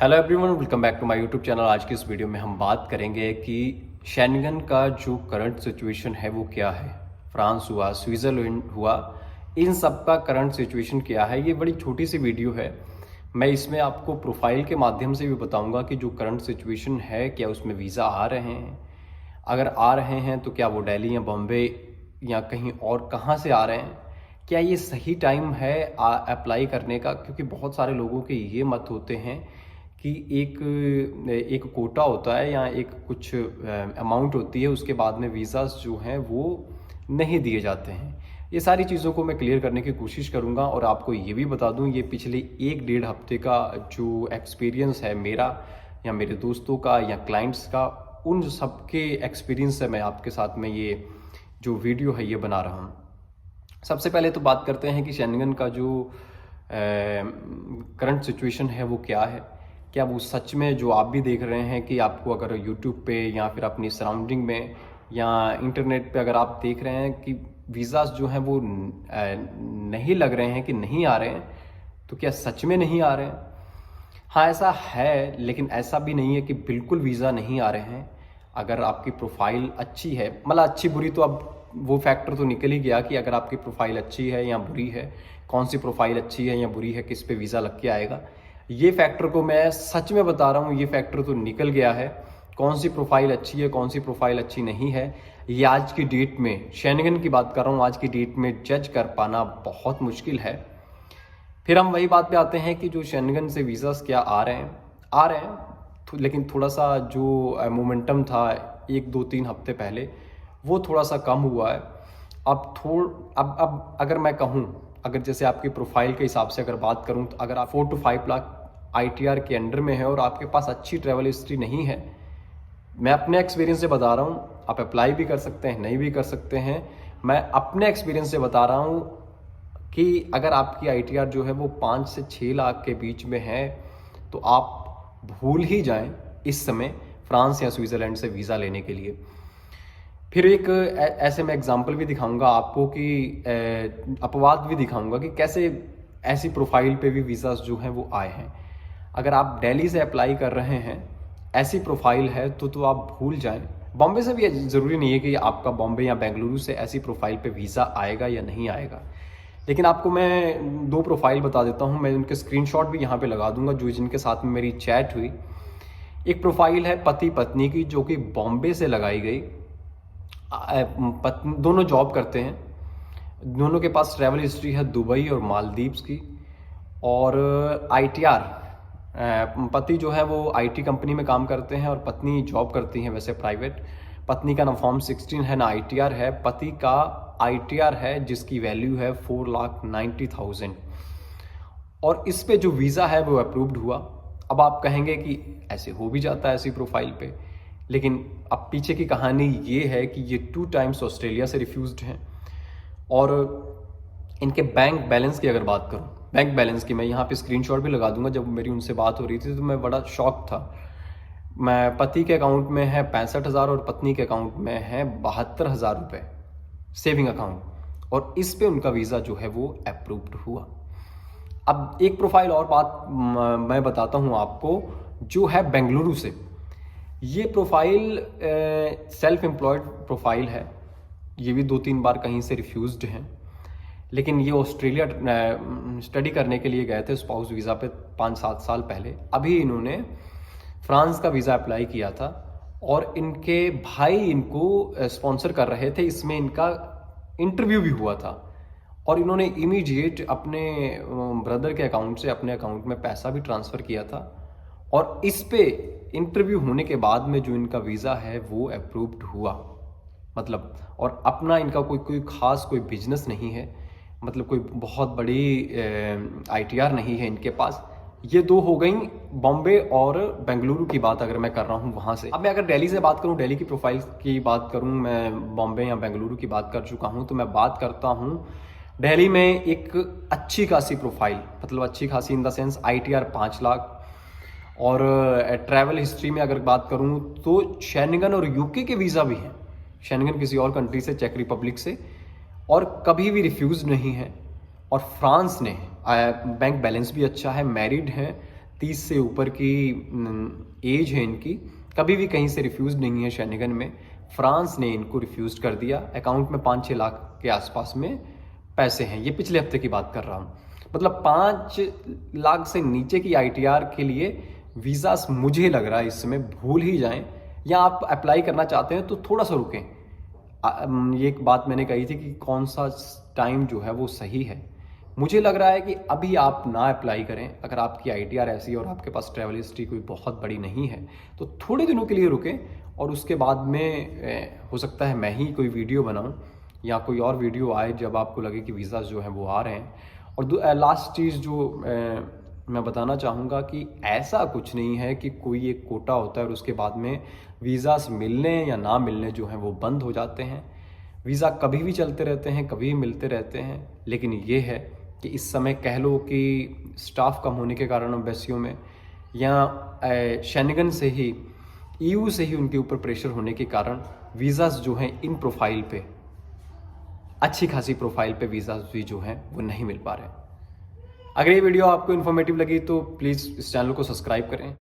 Hello everyone, welcome back to my YouTube channel. आज की इस वीडियो में हम बात करेंगे कि शेंगन का जो करंट सिचुएशन है वो क्या है। फ्रांस हुआ, स्विट्ज़रलैंड हुआ, इन सब का करंट सिचुएशन क्या है। ये बड़ी छोटी सी वीडियो है। मैं इसमें आपको प्रोफाइल के माध्यम से भी बताऊंगा कि जो करंट सिचुएशन है क्या उसमें वीज़ा आ रहे हैं, अगर आ रहे हैं तो क्या वो दिल्ली या बॉम्बे या कहीं और कहाँ से आ रहे हैं, क्या ये सही टाइम है अप्लाई करने का। क्योंकि बहुत सारे लोगों के ये मत होते हैं कि एक कोटा होता है या एक कुछ अमाउंट होती है, उसके बाद में वीज़ास जो हैं वो नहीं दिए जाते हैं। ये सारी चीज़ों को मैं क्लियर करने की कोशिश करूँगा और आपको ये भी बता दूँ, ये पिछले 1-1.5 हफ्ते का जो एक्सपीरियंस है मेरा या मेरे दोस्तों का या क्लाइंट्स का, उन सब के एक्सपीरियंस से मैं आपके साथ में ये जो वीडियो है ये बना रहा हूँ। सबसे पहले तो बात करते हैं कि शेंगन का जो करंट सिचुएशन है वो क्या है। क्या वो सच में जो आप भी देख रहे हैं कि आपको अगर यूट्यूब पे या फिर अपनी सराउंडिंग में या इंटरनेट पे अगर आप देख रहे हैं कि वीज़ास जो हैं वो नहीं लग रहे हैं कि नहीं आ रहे हैं, तो क्या सच में नहीं आ रहे हैं? हाँ, ऐसा है, लेकिन ऐसा भी नहीं है कि बिल्कुल वीज़ा नहीं आ रहे हैं। अगर आपकी प्रोफाइल अच्छी है, मतलब अच्छी बुरी तो अब वो फैक्टर तो निकल ही गया कि अगर आपकी प्रोफाइल अच्छी है या बुरी है, कौन सी प्रोफाइल अच्छी है या बुरी है, किस पे वीज़ा लग के आएगा। ये फैक्टर को मैं सच में बता रहा हूँ, ये फैक्टर तो निकल गया है। कौन सी प्रोफाइल अच्छी है, कौन सी प्रोफाइल अच्छी नहीं है, ये आज की डेट में, शेंगन की बात कर रहा हूँ, आज की डेट में जज कर पाना बहुत मुश्किल है। फिर हम वही बात पे आते हैं कि जो शेंगन से वीज़ास क्या आ रहे हैं लेकिन थोड़ा सा जो मोमेंटम था 1-2-3 हफ्ते पहले वो थोड़ा सा कम हुआ है। अब अगर मैं कहूँ, अगर जैसे आपकी प्रोफाइल के हिसाब से अगर बात करूँ, तो अगर आप 4 to 5 लाख ITR के अंडर में है और आपके पास अच्छी ट्रैवल हिस्ट्री नहीं है, मैं अपने एक्सपीरियंस से बता रहा हूँ, आप अप्लाई भी कर सकते हैं, नहीं भी कर सकते हैं। मैं अपने एक्सपीरियंस से बता रहा हूँ कि अगर आपकी ITR जो है वो 5 से 6 लाख के बीच में है, तो आप भूल ही जाएं इस समय फ्रांस या स्विट्ज़रलैंड से वीज़ा लेने के लिए। फिर एक ऐसे मैं एग्जांपल भी दिखाऊंगा आपको कि अपवाद भी दिखाऊंगा कि कैसे ऐसी प्रोफाइल पे भी वीज़ास जो हैं वो आए हैं। अगर आप दिल्ली से अप्लाई कर रहे हैं, ऐसी प्रोफाइल है तो आप भूल जाएं। बॉम्बे से भी ज़रूरी नहीं है कि आपका बॉम्बे या बेंगलुरु से ऐसी प्रोफाइल पे वीज़ा आएगा या नहीं आएगा, लेकिन आपको मैं 2 प्रोफाइल बता देता हूँ। मैं उनके स्क्रीनशॉट भी यहाँ पे लगा दूंगा जो जिनके साथ में मेरी चैट हुई। एक प्रोफाइल है पति पत्नी की, जो कि बॉम्बे से लगाई गई। दोनों जॉब करते हैं, दोनों के पास ट्रैवल हिस्ट्री है दुबई और मालदीव्स की। और ITR, पति जो है वो IT कंपनी में काम करते हैं और पत्नी जॉब करती हैं वैसे प्राइवेट। पत्नी का ना फॉर्म 16 है ना ITR है, पति का ITR है जिसकी वैल्यू है 4,90,000। और इस पे जो वीज़ा है वो अप्रूव्ड हुआ। अब आप कहेंगे कि ऐसे हो भी जाता है ऐसी प्रोफाइल पे, लेकिन अब पीछे की कहानी ये है कि ये 2 टाइम्स ऑस्ट्रेलिया से रिफ्यूज्ड हैं। और इनके बैंक बैलेंस की अगर बात करूं, बैंक बैलेंस की मैं यहाँ पे स्क्रीनशॉट भी लगा दूंगा। जब मेरी उनसे बात हो रही थी तो मैं बड़ा शॉक था। मैं पति के अकाउंट में है 65,000 और पत्नी के अकाउंट में है 72,000 रुपये सेविंग अकाउंट, और इस पे उनका वीज़ा जो है वो अप्रूव्ड हुआ। अब एक प्रोफाइल और बात मैं बताता हूँ आपको, जो है बेंगलुरु से। ये प्रोफाइल सेल्फ एम्प्लॉयड प्रोफाइल है। ये भी 2-3 बार कहीं से रिफ्यूज्ड हैं, लेकिन ये ऑस्ट्रेलिया स्टडी करने के लिए गए थे स्पाउस वीज़ा पे 5-7 साल पहले। अभी इन्होंने फ्रांस का वीज़ा अप्लाई किया था और इनके भाई इनको स्पॉन्सर कर रहे थे। इसमें इनका इंटरव्यू भी हुआ था और इन्होंने इमीडिएट अपने ब्रदर के अकाउंट से अपने अकाउंट में पैसा भी ट्रांसफ़र किया था। और इस पे इंटरव्यू होने के बाद में जो इनका वीज़ा है वो अप्रूव्ड हुआ। मतलब, और अपना इनका कोई खास कोई बिजनेस नहीं है, मतलब कोई बहुत बड़ी ITR नहीं है इनके पास। ये 2 हो गई बॉम्बे और बेंगलुरु की बात अगर मैं कर रहा हूँ वहाँ से। अब मैं अगर दिल्ली से बात करूँ, दिल्ली की प्रोफाइल की बात करूँ, मैं बॉम्बे या बेंगलुरु की बात कर चुका हूँ, तो मैं बात करता हूँ दिल्ली में एक अच्छी खासी प्रोफाइल, मतलब अच्छी खासी in the sense ITR 5 lakh. और ट्रैवल हिस्ट्री में अगर बात करूँ तो शेंगन और UK के वीज़ा भी हैं, शेंगन किसी और कंट्री से, चेक रिपब्लिक से, और कभी भी रिफ्यूज़ नहीं है। और फ्रांस ने बैंक बैलेंस भी अच्छा है, मैरिड है, 30 से ऊपर की एज है इनकी, कभी भी कहीं से रिफ्यूज़ नहीं है शेनिगन में। फ्रांस ने इनको रिफ्यूज़ कर दिया। अकाउंट में 5-6 लाख के आसपास में पैसे हैं। ये पिछले हफ्ते की बात कर रहा हूँ। मतलब 5 लाख से नीचे की आईटीआर के लिए वीज़ास मुझे लग रहा है इस समय भूल ही जाएं, या आप अप्लाई करना चाहते हैं तो थोड़ा सा रुकें। ये एक बात मैंने कही थी कि कौन सा टाइम जो है वो सही है। मुझे लग रहा है कि अभी आप ना अप्लाई करें। अगर आपकी आईटीआर ऐसी है और आपके पास ट्रैवल हिस्ट्री कोई बहुत बड़ी नहीं है तो थोड़े दिनों के लिए रुकें, और उसके बाद में हो सकता है मैं ही कोई वीडियो बनाऊं या कोई और वीडियो आए जब आपको लगे कि वीज़ा जो हैं वो आ रहे हैं। और लास्ट चीज़ जो मैं बताना चाहूँगा कि ऐसा कुछ नहीं है कि कोई एक कोटा होता है और उसके बाद में वीज़ास मिलने या ना मिलने जो हैं वो बंद हो जाते हैं। वीज़ा कभी भी चलते रहते हैं, कभी भी मिलते रहते हैं। लेकिन ये है कि इस समय कह लो कि स्टाफ कम होने के कारण एम्बेसियों में, या शेनिगन से ही, ईयू से ही उनके ऊपर प्रेशर होने के कारण वीज़ास जो हैं इन प्रोफाइल पे, अच्छी खासी प्रोफाइल पे वीज़ास भी जो हैं वो नहीं मिल पा रहे हैं। अगर ये वीडियो आपको इन्फॉर्मेटिव लगी तो प्लीज़ इस चैनल को सब्सक्राइब करें।